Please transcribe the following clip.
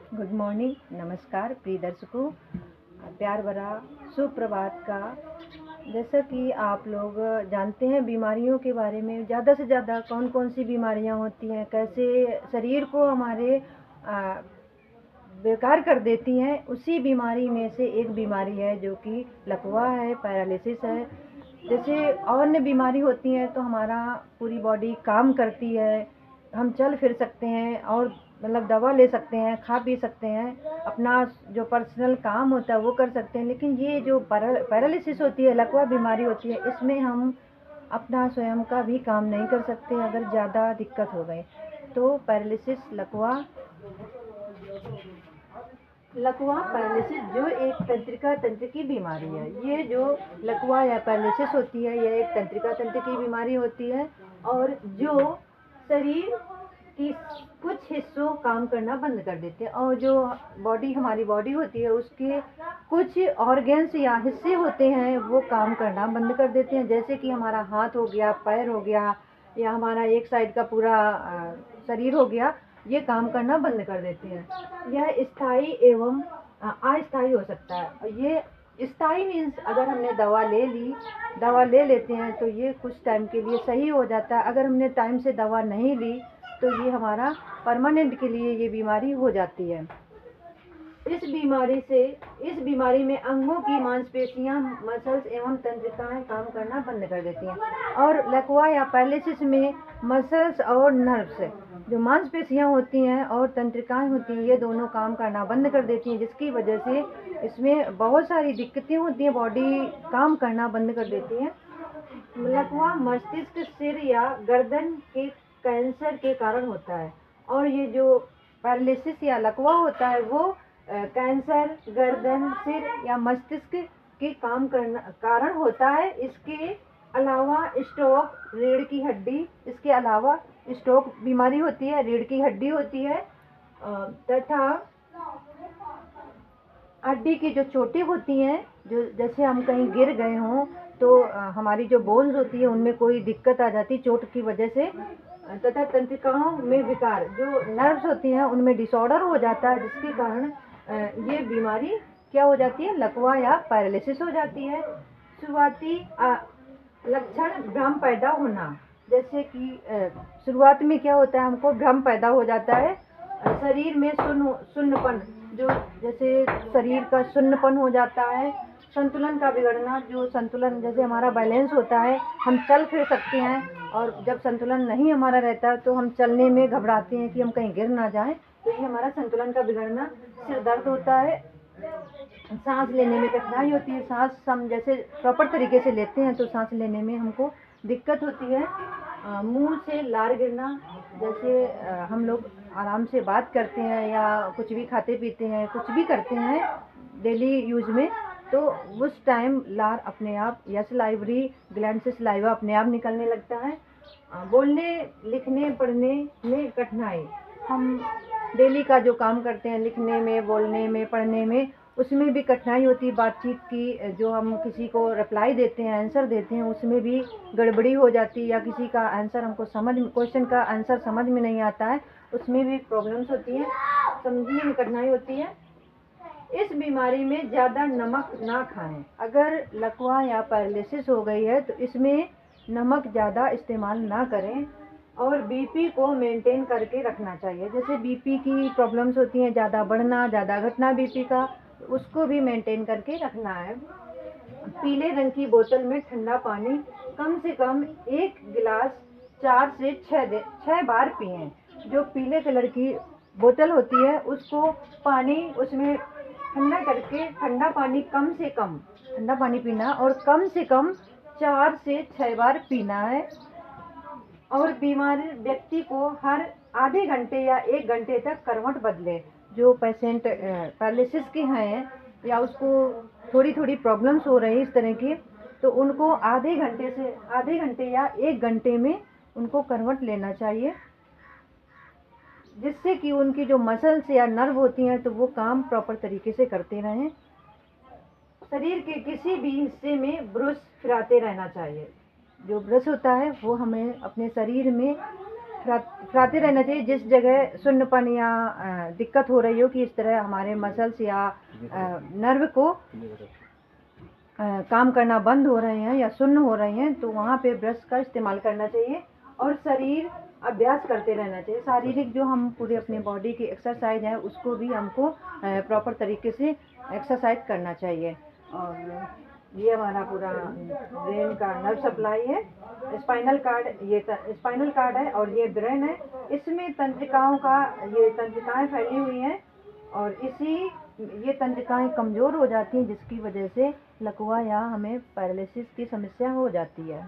Good morning, नमस्कार प्रिय दर्शकों। प्यार भरा सुप्रभात का। जैसा कि आप लोग जानते हैं बीमारियों के बारे में, ज़्यादा से ज़्यादा कौन कौन सी बीमारियां होती हैं, कैसे शरीर को हमारे बेकार कर देती हैं। उसी बीमारी में से एक बीमारी है जो कि लकवा है, पैरालिसिस है। जैसे अन्य बीमारी होती है तो हमारा पूरी बॉडी काम करती है, हम चल फिर सकते हैं और मतलब दवा ले सकते हैं, खा पी सकते हैं, अपना जो पर्सनल काम होता है वो कर सकते हैं। लेकिन ये जो पैरालिसिस होती है, लकवा बीमारी होती है, इसमें हम अपना स्वयं का भी काम नहीं कर सकते अगर ज़्यादा दिक्कत हो गई तो। पैरालिसिस लकवा पैरालिसिस जो एक तंत्रिका तंत्र की बीमारी है। ये जो लकवा या पैरालिसिस होती है, यह एक तंत्रिका तंत्र की बीमारी होती है और जो शरीर की कुछ हिस्सों काम करना बंद कर देते हैं और जो हमारी बॉडी होती है उसके कुछ ऑर्गन्स या हिस्से होते हैं वो काम करना बंद कर देते हैं। जैसे कि हमारा हाथ हो गया, पैर हो गया, या हमारा एक साइड का पूरा शरीर हो गया, ये काम करना बंद कर देते हैं। यह स्थायी एवं अस्थायी हो सकता है। ये स्थायी मीन्स अगर हमने दवा ले लेते हैं तो ये कुछ टाइम के लिए सही हो जाता है। अगर हमने टाइम से दवा नहीं ली तो ये हमारा परमानेंट के लिए ये बीमारी हो जाती है। इस बीमारी में अंगों की मांसपेशियां, मसल्स एवं तंत्रिकाएं काम करना बंद कर देती हैं। और लकवा या पैरालिसिस में मसल्स और नर्व्स, जो मांसपेशियां होती हैं और तंत्रिकाएं होती हैं, ये दोनों काम करना बंद कर देती हैं, जिसकी वजह से इसमें बहुत सारी दिक्कतें होती हैं, बॉडी काम करना बंद कर देती है। लकवा मस्तिष्क, सिर या गर्दन के कैंसर के कारण होता है। और ये जो पैरालिसिस या लकवा होता है वो कैंसर, गर्दन, सिर या मस्तिष्क के कारण होता है। इसके अलावा स्ट्रोक, रीढ़ की हड्डी, इसके अलावा स्ट्रोक बीमारी होती है, रीढ़ की हड्डी होती है, तथा हड्डी की जो चोटें होती हैं, जो जैसे हम कहीं गिर गए हों तो हमारी जो बोन्स होती है उनमें कोई दिक्कत आ जाती चोट की वजह से, तथा तंत्रिकाओं में विकार, जो नर्व्स होती हैं उनमें डिसऑर्डर हो जाता है, जिसके कारण ये बीमारी क्या हो जाती है, लकवा या पैरालिसिस हो जाती है। शुरुआती लक्षण भ्रम पैदा होना। जैसे कि शुरुआत में क्या होता है, हमको भ्रम पैदा हो जाता है, शरीर में शून्यपन, जो जैसे शरीर का शून्यपन हो जाता है। संतुलन का बिगड़ना, जो संतुलन, जैसे हमारा बैलेंस होता है, हम चल फिर सकते हैं और जब संतुलन नहीं हमारा रहता तो हम चलने में घबराते हैं कि हम कहीं गिर ना जाएं, तो ये हमारा संतुलन का बिगड़ना। सिर दर्द होता है, सांस लेने में कठिनाई होती है, सांस हम जैसे प्रॉपर तरीके से लेते हैं तो सांस लेने में हमको दिक्कत होती है। मुंह से लार गिरना, जैसे हम लोग आराम से बात करते हैं या कुछ भी खाते पीते हैं, कुछ भी करते हैं डेली यूज में, तो उस टाइम लार अपने आप या सलाइवरी ग्लैंड से सलाइवा अपने आप निकलने लगता है। बोलने, लिखने, पढ़ने में कठिनाई, हम डेली का जो काम करते हैं, लिखने में, बोलने में, पढ़ने में, उसमें भी कठिनाई होती है। बातचीत की, जो हम किसी को रिप्लाई देते हैं, आंसर देते हैं, उसमें भी गड़बड़ी हो जाती है, या किसी का आंसर हमको क्वेश्चन का आंसर समझ में नहीं आता है, उसमें भी प्रॉब्लम्स होती हैं, समझने में कठिनाई होती है। इस बीमारी में ज़्यादा नमक ना खाएं। अगर लकवा या पैरालिसिस हो गई है तो इसमें नमक ज़्यादा इस्तेमाल ना करें और बीपी को मेंटेन करके रखना चाहिए। जैसे बीपी की प्रॉब्लम्स होती हैं, ज़्यादा बढ़ना, ज़्यादा घटना बीपी का, उसको भी मेंटेन करके रखना है। पीले रंग की बोतल में ठंडा पानी कम से कम 1 गिलास 4 से 6 बार पिएं। जो पीले कलर की बोतल होती है उसको पानी, उसमें ठंडा करके, ठंडा पानी पीना और कम से कम 4 से 6 बार पीना है। और बीमार व्यक्ति को हर आधे घंटे या 1 घंटे तक करवट बदले। जो पेशेंट पैरालिसिस के हैं या उसको थोड़ी थोड़ी प्रॉब्लम्स हो रही है इस तरह की, तो उनको आधे घंटे या 1 घंटे में उनको करवट लेना चाहिए, जिससे कि उनकी जो मसल्स या नर्व होती हैं तो वो काम प्रॉपर तरीके से करते रहें। शरीर के किसी भी हिस्से में ब्रश फिराते रहना चाहिए। जो ब्रश होता है वो हमें अपने शरीर में फुराते रहना चाहिए। जिस जगह सुन्नपन या दिक्कत हो रही हो कि इस तरह हमारे मसल्स या नर्व को काम करना बंद हो रहे हैं या सुन्न हो रहे हैं, तो वहाँ पे ब्रश का इस्तेमाल करना चाहिए और शरीर अभ्यास करते रहना चाहिए। शारीरिक जो हम पूरे अपने बॉडी की एक्सरसाइज है उसको भी हमको प्रॉपर तरीके से एक्सरसाइज करना चाहिए। और ये हमारा पूरा ब्रेन का नर्व सप्लाई है। स्पाइनल कार्ड, ये स्पाइनल कार्ड है और ये ब्रेन है। इसमें ये तंत्रिकाएं फैली हुई हैं और ये तंत्रिकाएं कमज़ोर हो जाती हैं, जिसकी वजह से लकवा या हमें पैरालिसिस की समस्या हो जाती है।